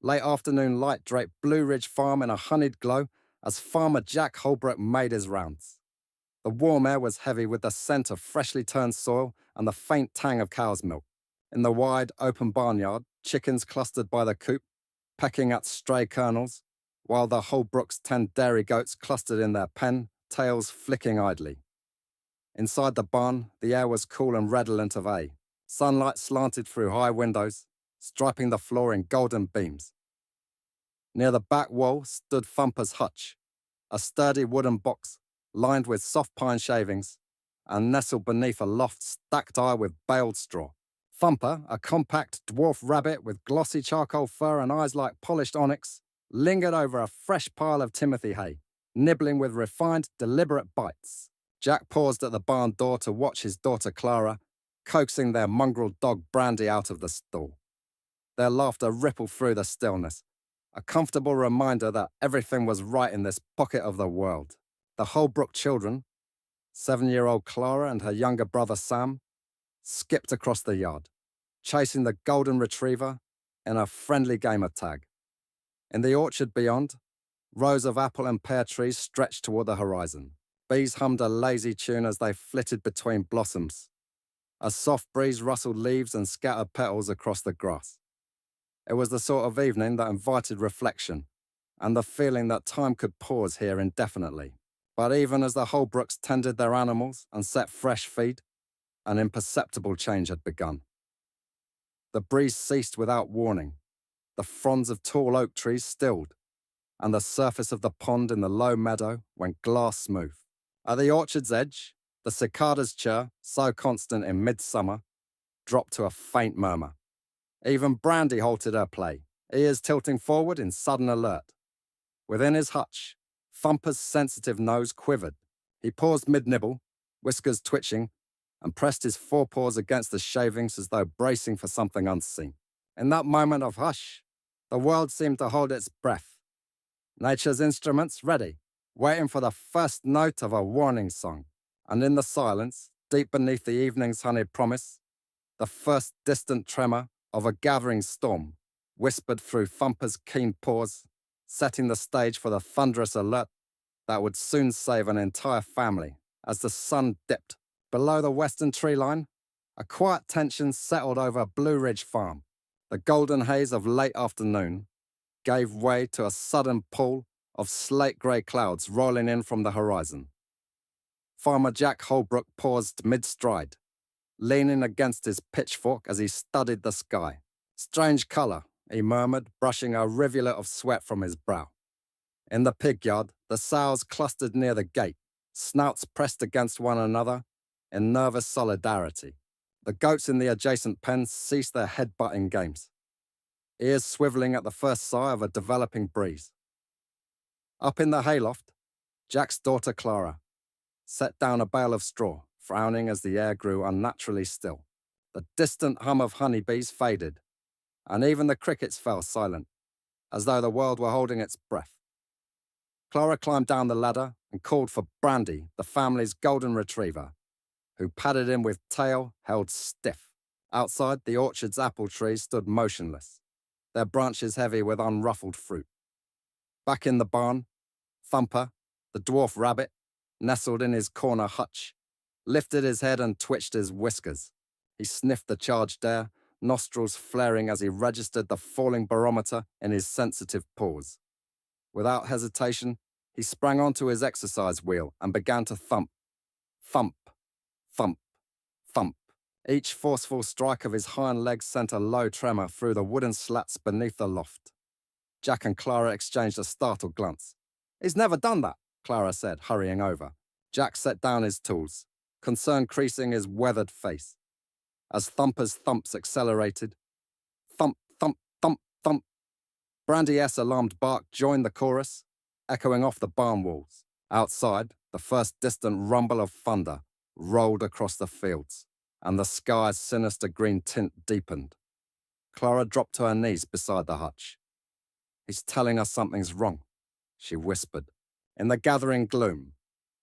Late afternoon light draped Blue Ridge Farm in a honeyed glow as Farmer Jack Holbrook made his rounds. The warm air was heavy with the scent of freshly turned soil and the faint tang of cow's milk. In the wide, open barnyard, chickens clustered by the coop, pecking at stray kernels, while the Holbrook's 10 dairy goats clustered in their pen, tails flicking idly. Inside the barn, the air was cool and redolent of hay. Sunlight slanted through high windows, striping the floor in golden beams. Near the back wall stood Thumper's hutch, a sturdy wooden box lined with soft pine shavings, and nestled beneath a loft stacked high with baled straw. Thumper, a compact dwarf rabbit with glossy charcoal fur and eyes like polished onyx, lingered over a fresh pile of timothy hay, nibbling with refined, deliberate bites. Jack paused at the barn door to watch his daughter Clara, coaxing their mongrel dog Brandy out of the stall. Their laughter rippled through the stillness, a comfortable reminder that everything was right in this pocket of the world. The Holbrook children, 7-year-old Clara and her younger brother Sam, skipped across the yard, chasing the golden retriever in a friendly game of tag. In the orchard beyond, rows of apple and pear trees stretched toward the horizon. Bees hummed a lazy tune as they flitted between blossoms. A soft breeze rustled leaves and scattered petals across the grass. It was the sort of evening that invited reflection and the feeling that time could pause here indefinitely. But even as the Holbrooks tended their animals and set fresh feed, an imperceptible change had begun. The breeze ceased without warning. The fronds of tall oak trees stilled, and the surface of the pond in the low meadow went glass smooth. At the orchard's edge, the cicada's chirr, so constant in midsummer, dropped to a faint murmur. Even Brandy halted her play, ears tilting forward in sudden alert. Within his hutch, Thumper's sensitive nose quivered. He paused mid-nibble, whiskers twitching, and pressed his forepaws against the shavings as though bracing for something unseen. In that moment of hush, the world seemed to hold its breath. Nature's instruments ready, waiting for the first note of a warning song. And in the silence, deep beneath the evening's honeyed promise, the first distant tremor of a gathering storm whispered through Thumper's keen pause, setting the stage for the thunderous alert that would soon save an entire family. As the sun dipped below the western tree line, a quiet tension settled over Blue Ridge Farm. The golden haze of late afternoon gave way to a sudden pool of slate-grey clouds rolling in from the horizon. Farmer Jack Holbrook paused mid-stride, leaning against his pitchfork as he studied the sky. "Strange color," he murmured, brushing a rivulet of sweat from his brow. In the pig yard, the sows clustered near the gate, snouts pressed against one another in nervous solidarity. The goats in the adjacent pen ceased their head-butting games, ears swiveling at the first sigh of a developing breeze. Up in the hayloft, Jack's daughter Clara set down a bale of straw, frowning as the air grew unnaturally still. The distant hum of honeybees faded, and even the crickets fell silent, as though the world were holding its breath. Clara climbed down the ladder and called for Brandy, the family's golden retriever, who padded in with tail held stiff. Outside, the orchard's apple trees stood motionless, their branches heavy with unruffled fruit. Back in the barn, Thumper, the dwarf rabbit, nestled in his corner hutch, lifted his head and twitched his whiskers. He sniffed the charged air, nostrils flaring as he registered the falling barometer in his sensitive paws. Without hesitation, he sprang onto his exercise wheel and began to thump. Thump, thump, thump. Each forceful strike of his hind legs sent a low tremor through the wooden slats beneath the loft. Jack and Clara exchanged a startled glance. "He's never done that," Clara said, hurrying over. Jack set down his tools, concern creasing his weathered face. As Thumper's thumps accelerated, thump, thump, thump, thump, Brandy-S' alarmed bark joined the chorus, echoing off the barn walls. Outside, the first distant rumble of thunder rolled across the fields, and the sky's sinister green tint deepened. Clara dropped to her knees beside the hutch. "He's telling us something's wrong," she whispered. In the gathering gloom,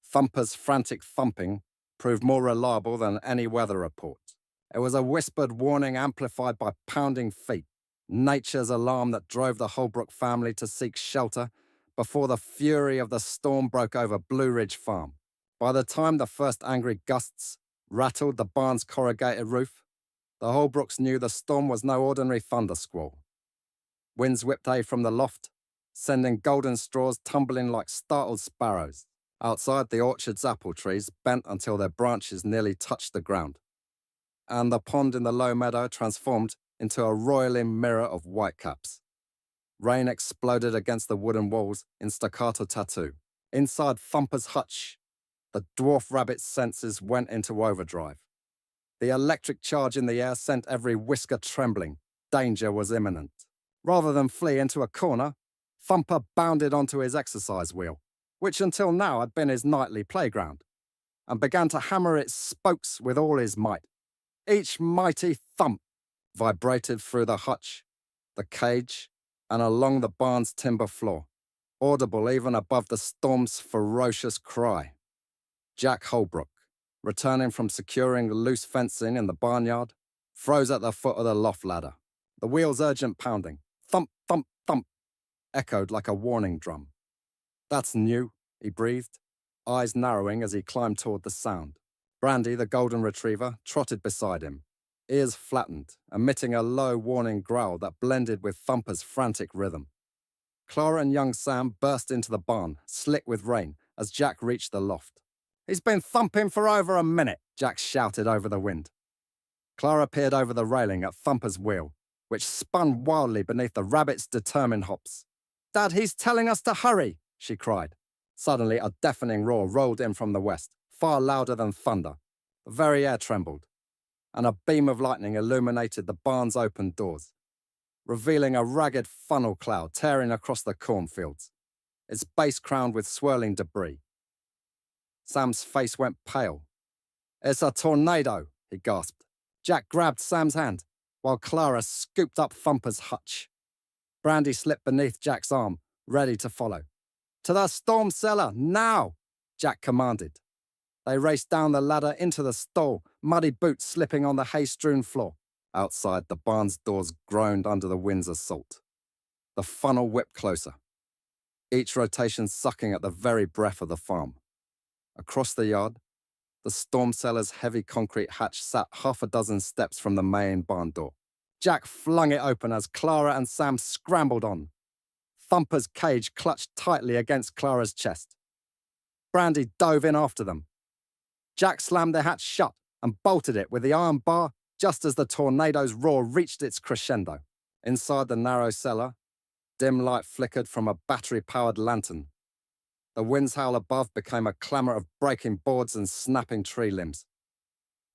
Thumper's frantic thumping proved more reliable than any weather report. It was a whispered warning amplified by pounding feet, nature's alarm that drove the Holbrook family to seek shelter before the fury of the storm broke over Blue Ridge Farm. By the time the first angry gusts rattled the barn's corrugated roof, the Holbrooks knew the storm was no ordinary thunder squall. Winds whipped hay from the loft, sending golden straws tumbling like startled sparrows. Outside, the orchard's apple trees bent until their branches nearly touched the ground, and the pond in the low meadow transformed into a roiling mirror of whitecaps. Rain exploded against the wooden walls in staccato tattoo. Inside Thumper's hutch, the dwarf rabbit's senses went into overdrive. The electric charge in the air sent every whisker trembling. Danger was imminent. Rather than flee into a corner, Thumper bounded onto his exercise wheel, which until now had been his nightly playground, and began to hammer its spokes with all his might. Each mighty thump vibrated through the hutch, the cage, and along the barn's timber floor, audible even above the storm's ferocious cry. Jack Holbrook, returning from securing the loose fencing in the barnyard, froze at the foot of the loft ladder. The wheel's urgent pounding, thump, thump, thump, echoed like a warning drum. "That's new," he breathed, eyes narrowing as he climbed toward the sound. Brandy, the golden retriever, trotted beside him, ears flattened, emitting a low warning growl that blended with Thumper's frantic rhythm. Clara and young Sam burst into the barn, slick with rain, as Jack reached the loft. "He's been thumping for over a minute," Jack shouted over the wind. Clara peered over the railing at Thumper's wheel, which spun wildly beneath the rabbit's determined hops. "Dad, he's telling us to hurry," she cried. Suddenly, a deafening roar rolled in from the west, far louder than thunder. The very air trembled, and a beam of lightning illuminated the barn's open doors, revealing a ragged funnel cloud tearing across the cornfields, its base crowned with swirling debris. Sam's face went pale. "It's a tornado," he gasped. Jack grabbed Sam's hand, while Clara scooped up Thumper's hutch. Brandy slipped beneath Jack's arm, ready to follow. "To the storm cellar, now!" Jack commanded. They raced down the ladder into the stall, muddy boots slipping on the hay-strewn floor. Outside, the barn's doors groaned under the wind's assault. The funnel whipped closer, each rotation sucking at the very breath of the farm. Across the yard, the storm cellar's heavy concrete hatch sat half a dozen steps from the main barn door. Jack flung it open as Clara and Sam scrambled on. Thumper's cage clutched tightly against Clara's chest. Brandy dove in after them. Jack slammed the hatch shut and bolted it with the iron bar just as the tornado's roar reached its crescendo. Inside the narrow cellar, dim light flickered from a battery-powered lantern. The wind's howl above became a clamour of breaking boards and snapping tree limbs.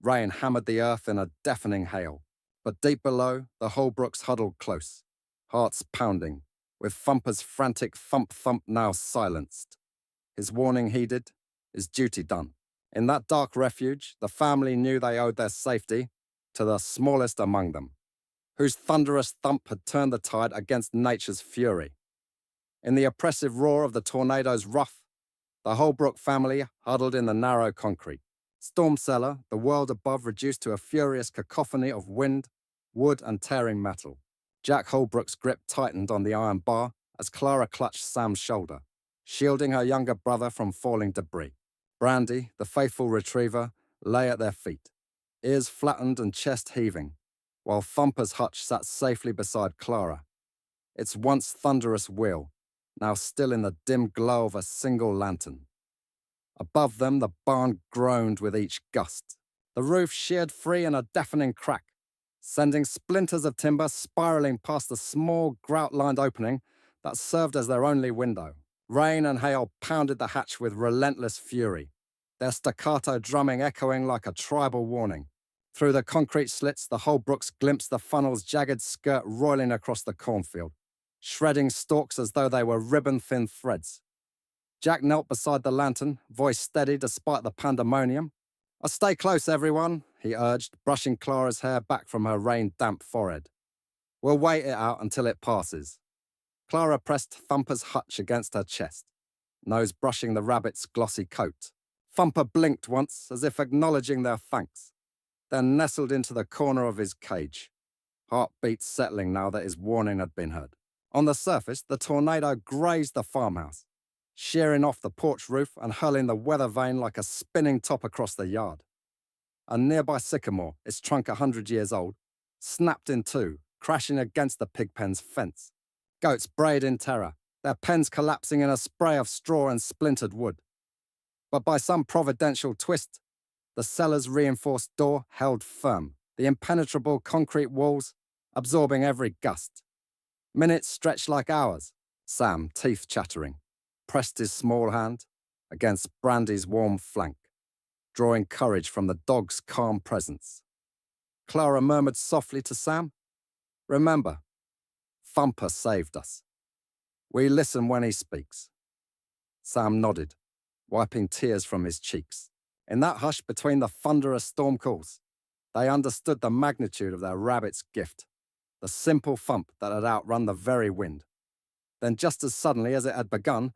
Rain hammered the earth in a deafening hail. But deep below, the Holbrooks huddled close, hearts pounding, with Thumper's frantic thump-thump now silenced. His warning heeded, his duty done. In that dark refuge, the family knew they owed their safety to the smallest among them, whose thunderous thump had turned the tide against nature's fury. In the oppressive roar of the tornado's ruff, the Holbrook family huddled in the narrow concrete. Storm cellar, the world above reduced to a furious cacophony of wind, wood, and tearing metal. Jack Holbrook's grip tightened on the iron bar as Clara clutched Sam's shoulder, shielding her younger brother from falling debris. Brandy, the faithful retriever, lay at their feet, ears flattened and chest heaving, while Thumper's hutch sat safely beside Clara, its once thunderous wheel, now still in the dim glow of a single lantern. Above them, the barn groaned with each gust. The roof sheared free in a deafening crack, sending splinters of timber spiraling past the small, grout-lined opening that served as their only window. Rain and hail pounded the hatch with relentless fury, their staccato drumming echoing like a tribal warning. Through the concrete slits, the Holbrooks glimpsed the funnel's jagged skirt roiling across the cornfield, shredding stalks as though they were ribbon-thin threads. Jack knelt beside the lantern, voice steady despite the pandemonium. "Stay close, everyone," he urged, brushing Clara's hair back from her rain-damp forehead. "We'll wait it out until it passes." Clara pressed Thumper's hutch against her chest, nose brushing the rabbit's glossy coat. Thumper blinked once, as if acknowledging their thanks, then nestled into the corner of his cage, heartbeats settling now that his warning had been heard. On the surface, the tornado grazed the farmhouse, shearing off the porch roof and hurling the weather vane like a spinning top across the yard. A nearby sycamore, its trunk 100 years old, snapped in two, crashing against the pig pen's fence. Goats brayed in terror, their pens collapsing in a spray of straw and splintered wood. But by some providential twist, the cellar's reinforced door held firm, the impenetrable concrete walls absorbing every gust. Minutes stretched like hours. Sam, teeth chattering, pressed his small hand against Brandy's warm flank, drawing courage from the dog's calm presence. Clara murmured softly to Sam, "Remember, Thumper saved us. We listen when he speaks." Sam nodded, wiping tears from his cheeks. In that hush between the thunderous storm calls, they understood the magnitude of their rabbit's gift, the simple thump that had outrun the very wind. Then just as suddenly as it had begun,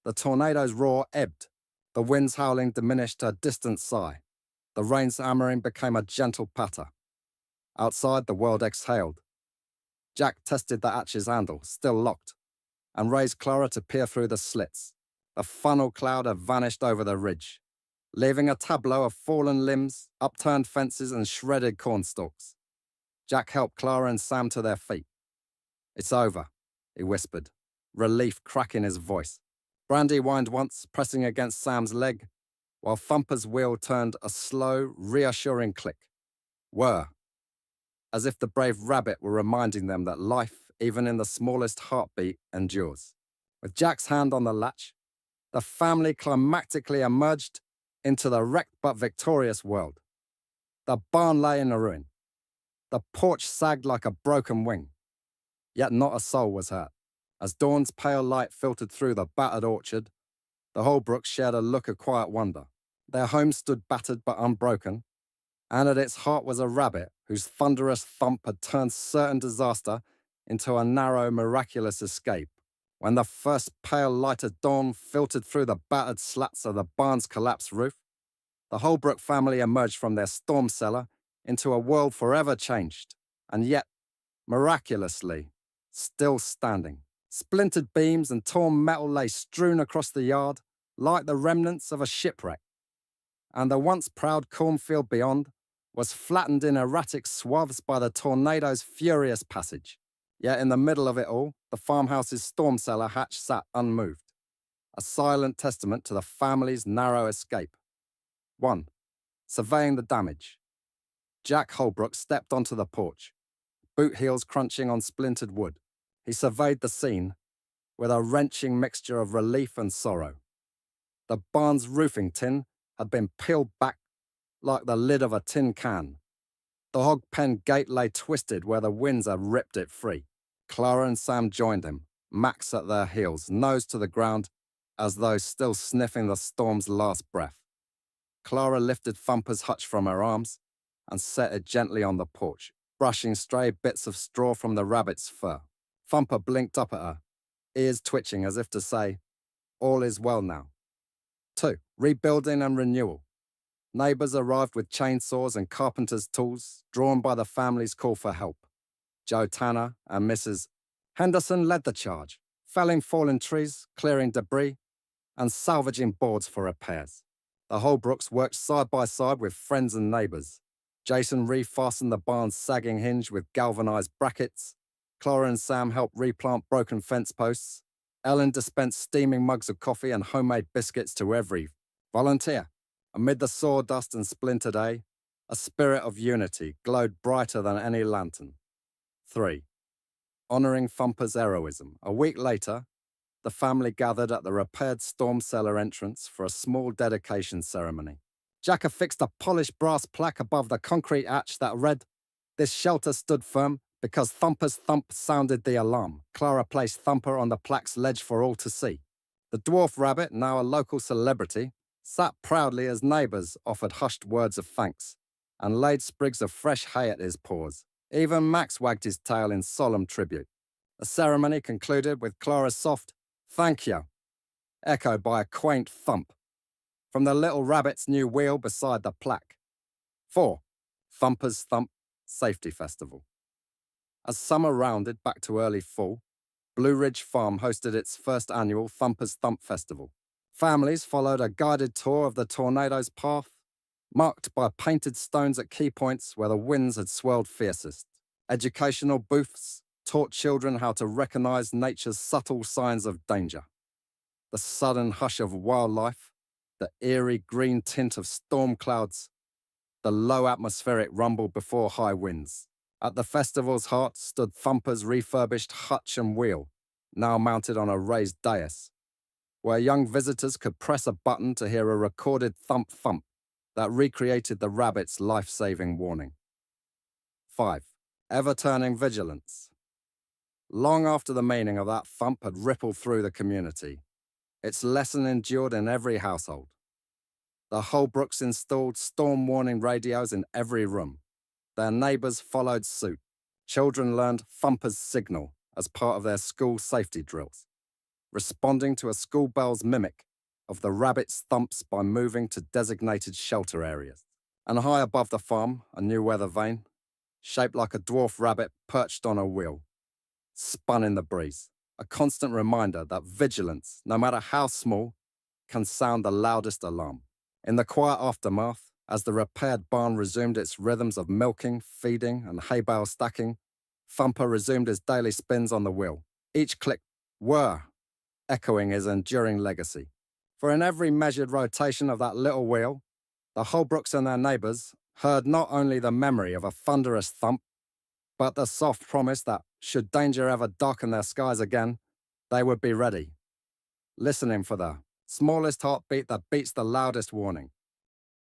the tornado's roar ebbed, the wind's howling diminished to a distant sigh. The rain's hammering became a gentle patter. Outside, the world exhaled. Jack tested the hatch's handle, still locked, and raised Clara to peer through the slits. The funnel cloud had vanished over the ridge, leaving a tableau of fallen limbs, upturned fences, and shredded cornstalks. Jack helped Clara and Sam to their feet. "It's over," he whispered, relief cracking his voice. Brandy whined once, pressing against Sam's leg, while Thumper's wheel turned a slow, reassuring click. Whir, as if the brave rabbit were reminding them that life, even in the smallest heartbeat, endures. With Jack's hand on the latch, the family climactically emerged into the wrecked but victorious world. The barn lay in a ruin. The porch sagged like a broken wing. Yet not a soul was hurt. As dawn's pale light filtered through the battered orchard, the Holbrooks shared a look of quiet wonder. Their home stood battered but unbroken, and at its heart was a rabbit whose thunderous thump had turned certain disaster into a narrow, miraculous escape. When the first pale light of dawn filtered through the battered slats of the barn's collapsed roof, the Holbrook family emerged from their storm cellar into a world forever changed, and yet, miraculously, still standing. Splintered beams and torn metal lay strewn across the yard like the remnants of a shipwreck, and the once proud cornfield beyond was flattened in erratic swaths by the tornado's furious passage. Yet in the middle of it all, the farmhouse's storm cellar hatch sat unmoved, a silent testament to the family's narrow escape. 1. Surveying the damage. Jack Holbrook stepped onto the porch, boot heels crunching on splintered wood. He surveyed the scene with a wrenching mixture of relief and sorrow. The barn's roofing tin had been peeled back like the lid of a tin can. The hog pen gate lay twisted where the winds had ripped it free. Clara and Sam joined him, Max at their heels, nose to the ground, as though still sniffing the storm's last breath. Clara lifted Thumper's hutch from her arms and set it gently on the porch, brushing stray bits of straw from the rabbit's fur. Thumper blinked up at her, ears twitching as if to say, "All is well now." 2. Rebuilding and renewal. Neighbors arrived with chainsaws and carpenter's tools, drawn by the family's call for help. Joe Tanner and Mrs. Henderson led the charge, felling fallen trees, clearing debris, and salvaging boards for repairs. The Holbrooks worked side by side with friends and neighbors. Jason refastened the barn's sagging hinge with galvanized brackets. Clara and Sam helped replant broken fence posts. Ellen dispensed steaming mugs of coffee and homemade biscuits to every volunteer. Amid the sawdust and splintered hay, a spirit of unity glowed brighter than any lantern. 3. Honoring Thumper's heroism. A week later, the family gathered at the repaired storm cellar entrance for a small dedication ceremony. Jack affixed a polished brass plaque above the concrete hatch that read, "This shelter stood firm because Thumper's thump sounded the alarm." Clara placed Thumper on the plaque's ledge for all to see. The dwarf rabbit, now a local celebrity, sat proudly as neighbors offered hushed words of thanks and laid sprigs of fresh hay at his paws. Even Max wagged his tail in solemn tribute. The ceremony concluded with Clara's soft "thank you," echoed by a quaint thump from the little rabbit's new wheel beside the plaque. 4. Thumper's Thump Safety Festival. As summer rounded back to early fall, Blue Ridge Farm hosted its first annual Thumper's Thump Festival. Families followed a guided tour of the Tornadoa's path, marked by painted stones at key points where the winds had swirled fiercest. Educational booths taught children how to recognize nature's subtle signs of danger. The sudden hush of wildlife, the eerie green tint of storm clouds, the low atmospheric rumble before high winds. At the festival's heart stood Thumper's refurbished hutch and wheel, now mounted on a raised dais, where young visitors could press a button to hear a recorded thump thump that recreated the rabbit's life-saving warning. 5. Ever-turning vigilance. Long after the meaning of that thump had rippled through the community, its lesson endured in every household. The Holbrooks installed storm warning radios in every room. Their neighbors followed suit. Children learned Thumper's signal as part of their school safety drills, responding to a school bell's mimic of the rabbit's thumps by moving to designated shelter areas. And high above the farm, a new weather vane, shaped like a dwarf rabbit perched on a wheel, spun in the breeze, a constant reminder that vigilance, no matter how small, can sound the loudest alarm. In the quiet aftermath, as the repaired barn resumed its rhythms of milking, feeding, and hay bale stacking, Thumper resumed his daily spins on the wheel, each click whir, echoing his enduring legacy. For in every measured rotation of that little wheel, the Holbrooks and their neighbors heard not only the memory of a thunderous thump, but the soft promise that, should danger ever darken their skies again, they would be ready, listening for the smallest heartbeat that beats the loudest warning.